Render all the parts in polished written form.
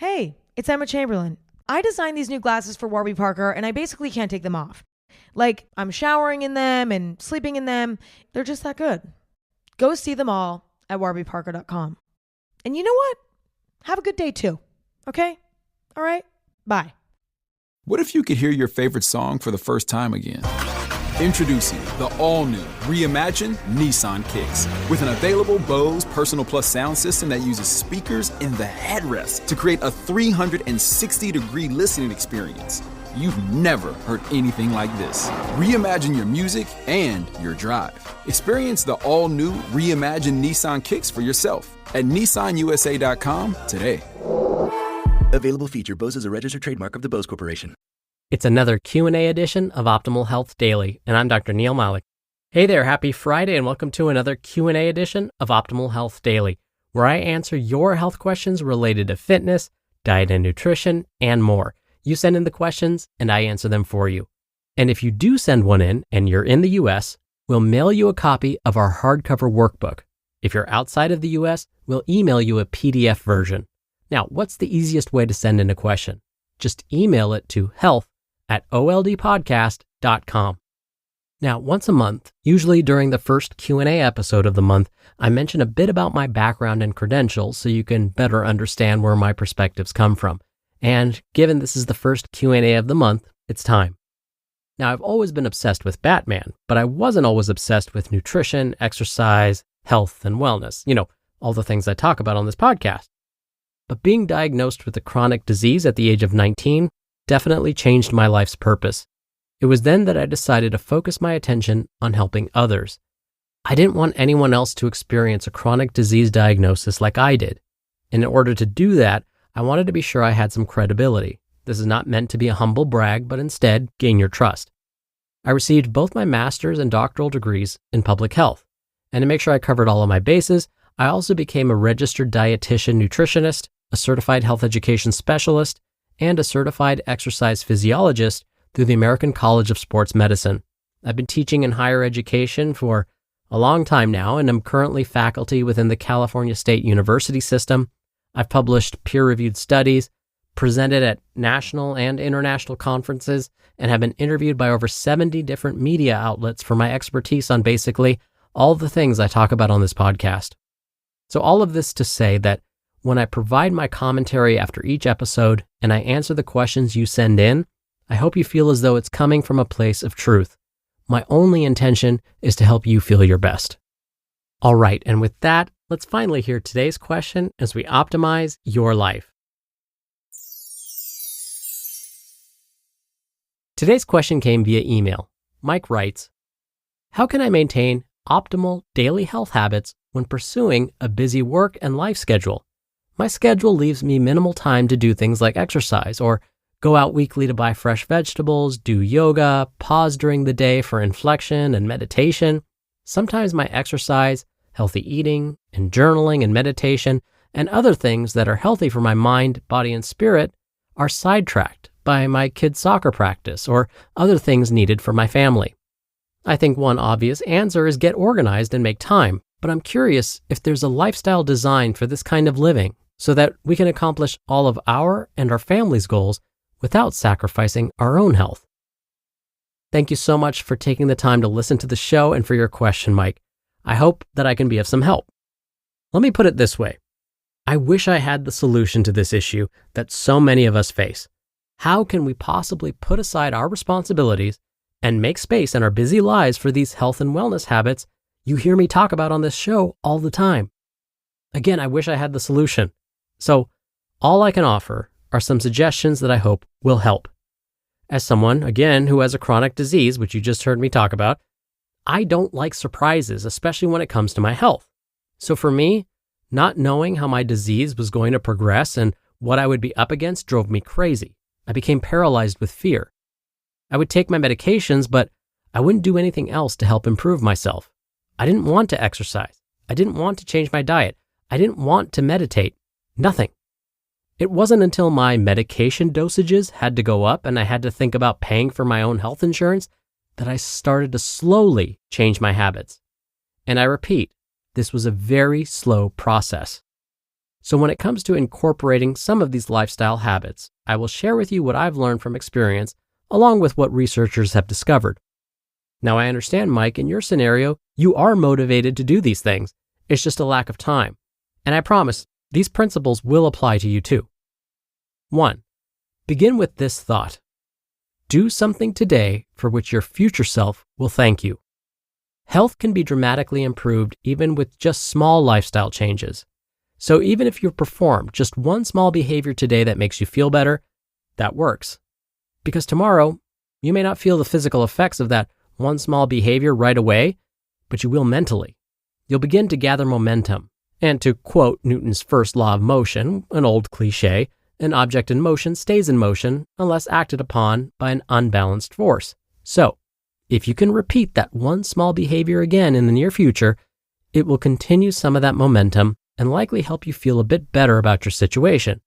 Hey, it's Emma Chamberlain. I designed these new glasses for Warby Parker and I basically can't take them off. Like, I'm showering in them and sleeping in them. They're just that good. Go see them all at warbyparker.com. And you know what? Have a good day too. Okay? All right? Bye. What if you could hear your favorite song for the first time again? Introducing the all-new, reimagined Nissan Kicks. With an available Bose Personal Plus sound system that uses speakers in the headrest to create a 360-degree listening experience. You've never heard anything like this. Reimagine your music and your drive. Experience the all-new, reimagined Nissan Kicks for yourself at nissanusa.com today. Available feature. Bose is a registered trademark of the Bose Corporation. It's another Q&A edition of Optimal Health Daily, and I'm Dr. Neil Malik. Hey there, happy Friday, and welcome to another Q&A edition of Optimal Health Daily, where I answer your health questions related to fitness, diet and nutrition, and more. You send in the questions, and I answer them for you. And if you do send one in, and you're in the U.S., we'll mail you a copy of our hardcover workbook. If you're outside of the U.S., we'll email you a PDF version. Now, what's the easiest way to send in a question? Just email it to health@oldpodcast.com. Now, once a month, usually during the first Q&A episode of the month, I mention a bit about my background and credentials so you can better understand where my perspectives come from. And given this is the first Q&A of the month, it's time. Now, I've always been obsessed with Batman, but I wasn't always obsessed with nutrition, exercise, health, and wellness. You know, all the things I talk about on this podcast. But being diagnosed with a chronic disease at the age of 19 definitely changed my life's purpose. It was then that I decided to focus my attention on helping others. I didn't want anyone else to experience a chronic disease diagnosis like I did. And in order to do that, I wanted to be sure I had some credibility. This is not meant to be a humble brag, but instead gain your trust. I received both my master's and doctoral degrees in public health. And to make sure I covered all of my bases, I also became a registered dietitian nutritionist, a certified health education specialist, and a certified exercise physiologist through the American College of Sports Medicine. I've been teaching in higher education for a long time now, and I'm currently faculty within the California State University system. I've published peer-reviewed studies, presented at national and international conferences, and have been interviewed by over 70 different media outlets for my expertise on basically all the things I talk about on this podcast. So all of this to say that when I provide my commentary after each episode and I answer the questions you send in, I hope you feel as though it's coming from a place of truth. My only intention is to help you feel your best. All right, and with that, let's finally hear today's question as we optimize your life. Today's question came via email. Mike writes, how can I maintain optimal daily health habits when pursuing a busy work and life schedule? My schedule leaves me minimal time to do things like exercise or go out weekly to buy fresh vegetables, do yoga, pause during the day for inflection and meditation. Sometimes my exercise, healthy eating, and journaling and meditation, and other things that are healthy for my mind, body, and spirit are sidetracked by my kids' soccer practice or other things needed for my family. I think one obvious answer is get organized and make time, but I'm curious if there's a lifestyle designed for this kind of living so that we can accomplish all of our and our family's goals without sacrificing our own health. Thank you so much for taking the time to listen to the show and for your question, Mike. I hope that I can be of some help. Let me put it this way. I wish I had the solution to this issue that so many of us face. How can we possibly put aside our responsibilities and make space in our busy lives for these health and wellness habits you hear me talk about on this show all the time? Again, I wish I had the solution. So all I can offer are some suggestions that I hope will help. As someone, again, who has a chronic disease, which you just heard me talk about, I don't like surprises, especially when it comes to my health. So for me, not knowing how my disease was going to progress and what I would be up against drove me crazy. I became paralyzed with fear. I would take my medications, but I wouldn't do anything else to help improve myself. I didn't want to exercise. I didn't want to change my diet. I didn't want to meditate. Nothing. It wasn't until my medication dosages had to go up and I had to think about paying for my own health insurance that I started to slowly change my habits. And I repeat, this was a very slow process. So when it comes to incorporating some of these lifestyle habits, I will share with you what I've learned from experience, along with what researchers have discovered. Now, I understand, Mike, in your scenario, you are motivated to do these things. It's just a lack of time. And I promise, these principles will apply to you too. 1. Begin with this thought. Do something today for which your future self will thank you. Health can be dramatically improved even with just small lifestyle changes. So even if you perform just one small behavior today that makes you feel better, that works. Because tomorrow, you may not feel the physical effects of that one small behavior right away, but you will mentally. You'll begin to gather momentum. And to quote Newton's first law of motion, an old cliche, an object in motion stays in motion unless acted upon by an unbalanced force. So, if you can repeat that one small behavior again in the near future, it will continue some of that momentum and likely help you feel a bit better about your situation.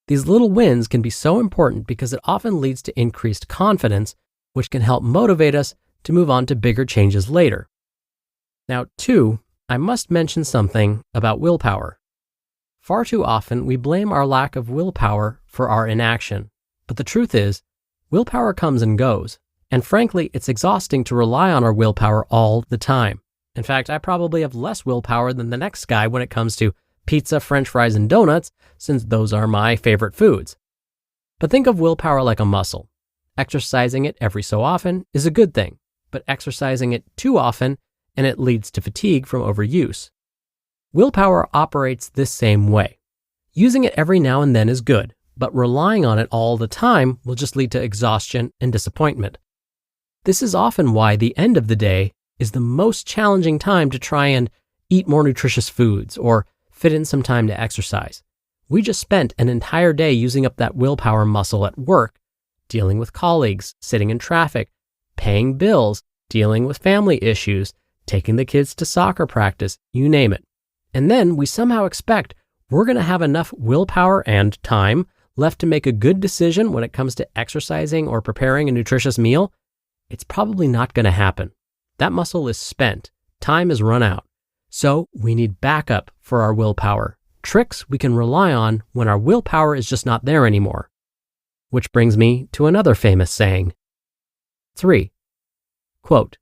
These little wins can be so important because it often leads to increased confidence, which can help motivate us to move on to bigger changes later. Now, 2, I must mention something about willpower. Far too often, we blame our lack of willpower for our inaction. But the truth is, willpower comes and goes. And frankly, it's exhausting to rely on our willpower all the time. In fact, I probably have less willpower than the next guy when it comes to pizza, french fries, and donuts, since those are my favorite foods. But think of willpower like a muscle. Exercising it every so often is a good thing, but exercising it too often and it leads to fatigue from overuse. Willpower operates this same way. Using it every now and then is good, but relying on it all the time will just lead to exhaustion and disappointment. This is often why the end of the day is the most challenging time to try and eat more nutritious foods or fit in some time to exercise. We just spent an entire day using up that willpower muscle at work, dealing with colleagues, sitting in traffic, paying bills, dealing with family issues, taking the kids to soccer practice, you name it. And then we somehow expect we're going to have enough willpower and time left to make a good decision when it comes to exercising or preparing a nutritious meal. It's probably not going to happen. That muscle is spent. Time is run out. So we need backup for our willpower. Tricks we can rely on when our willpower is just not there anymore. Which brings me to another famous saying. 3. Quote,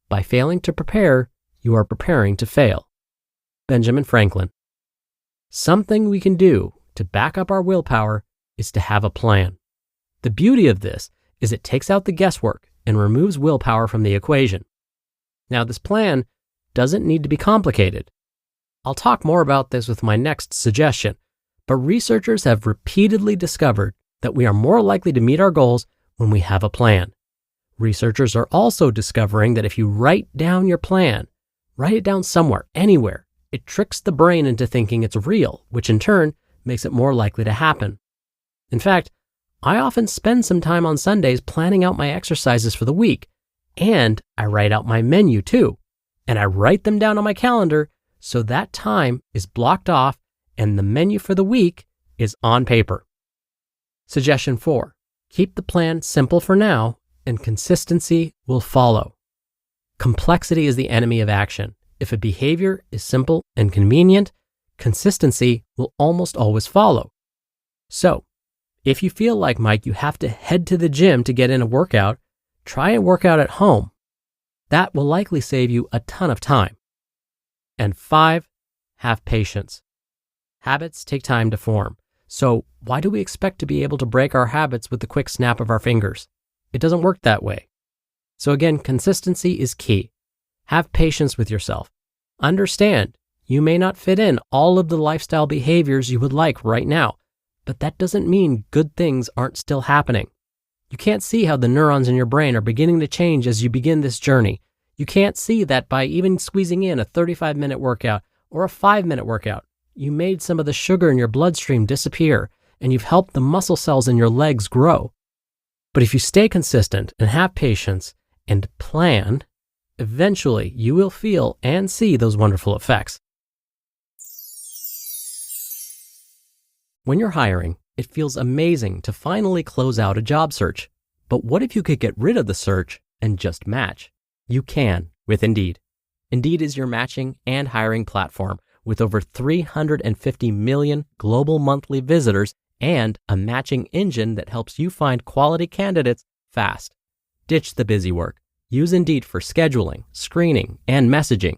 by failing to prepare, you are preparing to fail. Benjamin Franklin. Something we can do to back up our willpower is to have a plan. The beauty of this is it takes out the guesswork and removes willpower from the equation. Now, this plan doesn't need to be complicated. I'll talk more about this with my next suggestion, but researchers have repeatedly discovered that we are more likely to meet our goals when we have a plan. Researchers are also discovering that if you write down your plan, write it down somewhere, anywhere, it tricks the brain into thinking it's real, which in turn makes it more likely to happen. In fact, I often spend some time on Sundays planning out my exercises for the week, and I write out my menu too, and I write them down on my calendar so that time is blocked off and the menu for the week is on paper. Suggestion 4, keep the plan simple for now and consistency will follow. Complexity is the enemy of action. If a behavior is simple and convenient, consistency will almost always follow. So, if you feel like, Mike, you have to head to the gym to get in a workout, try a workout at home. That will likely save you a ton of time. And 5, have patience. Habits take time to form. So why do we expect to be able to break our habits with the quick snap of our fingers? It doesn't work that way. So again, consistency is key. Have patience with yourself. Understand, you may not fit in all of the lifestyle behaviors you would like right now, but that doesn't mean good things aren't still happening. You can't see how the neurons in your brain are beginning to change as you begin this journey. You can't see that by even squeezing in a 35-minute workout or a 5-minute workout, you made some of the sugar in your bloodstream disappear and you've helped the muscle cells in your legs grow. But if you stay consistent and have patience and plan, eventually you will feel and see those wonderful effects. When you're hiring, it feels amazing to finally close out a job search. But what if you could get rid of the search and just match? You can with Indeed. Indeed is your matching and hiring platform with over 350 million global monthly visitors and a matching engine that helps you find quality candidates fast. Ditch the busy work. Use Indeed for scheduling, screening, and messaging.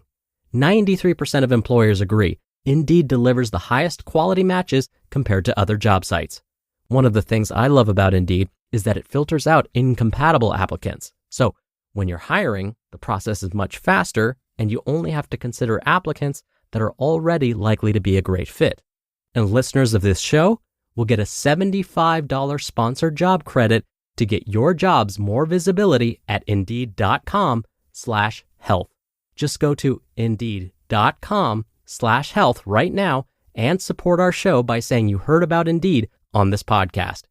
93% of employers agree Indeed delivers the highest quality matches compared to other job sites. One of the things I love about Indeed is that it filters out incompatible applicants. So when you're hiring, the process is much faster and you only have to consider applicants that are already likely to be a great fit. And listeners of this show will get a $75 sponsored job credit to get your jobs more visibility at Indeed.com/health. Just go to Indeed.com/health right now and support our show by saying you heard about Indeed on this podcast.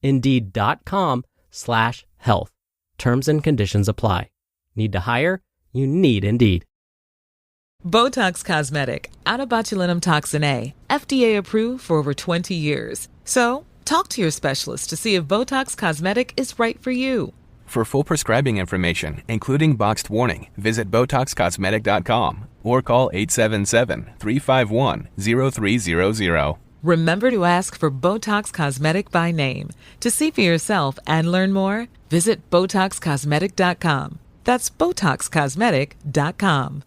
Indeed.com/health. Terms and conditions apply. Need to hire? You need Indeed. Botox Cosmetic, out of botulinum toxin A, FDA approved for over 20 years. So, talk to your specialist to see if Botox Cosmetic is right for you. For full prescribing information, including boxed warning, visit BotoxCosmetic.com or call 877-351-0300. Remember to ask for Botox Cosmetic by name. To see for yourself and learn more, visit BotoxCosmetic.com. That's BotoxCosmetic.com.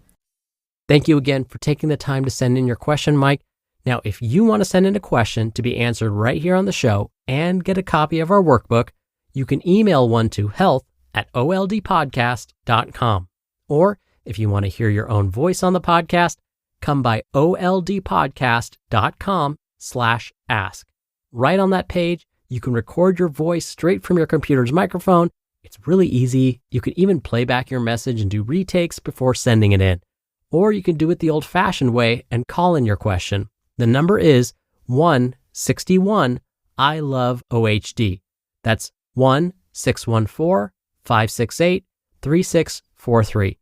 Thank you again for taking the time to send in your question, Mike. Now, if you want to send in a question to be answered right here on the show and get a copy of our workbook, you can email one to health@oldpodcast.com. Or if you want to hear your own voice on the podcast, come by oldpodcast.com/ask. Right on that page, you can record your voice straight from your computer's microphone. It's really easy. You can even play back your message and do retakes before sending it in. Or you can do it the old-fashioned way and call in your question. The number is 161-I-LOVE-OHD. That's 1-614-568-3643.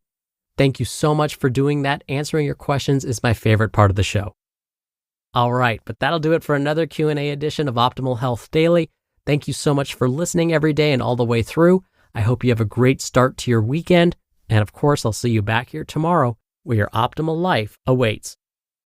Thank you so much for doing that. Answering your questions is my favorite part of the show. All right, but that'll do it for another Q&A edition of Optimal Health Daily. Thank you so much for listening every day and all the way through. I hope you have a great start to your weekend. And of course, I'll see you back here tomorrow where your optimal life awaits.